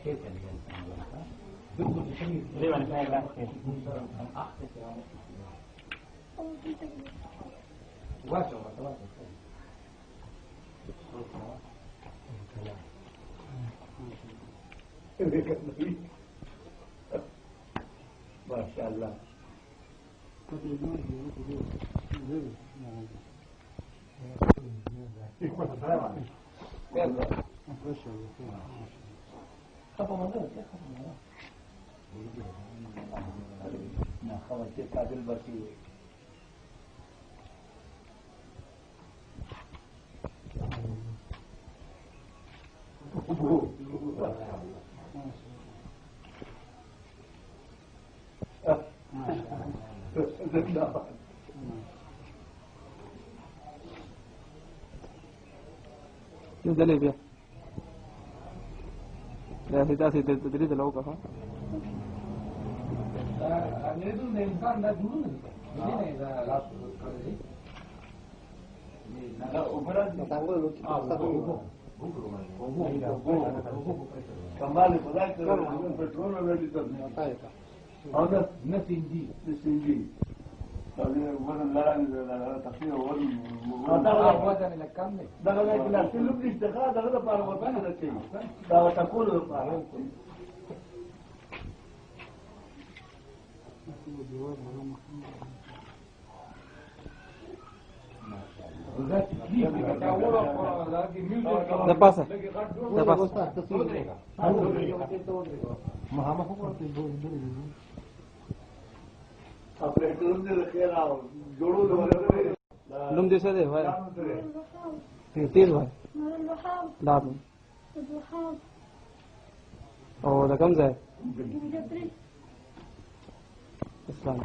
زي ما نتابع ما شاء الله دليل بيه لا هداسي تدريد الأوقف نريد الإنسان لا جنون إذا لا كمال خدای ته پټرول ولې هذا نسنجي هذا وزن لا تخفيف وزن هذا وزن الكم ده لا كله بيشتغل ده لپاره وزن راځي دا تقول لپاره ده pasa لوم دې څه دی وای تیز وای دا او دا کوم ځای اسلام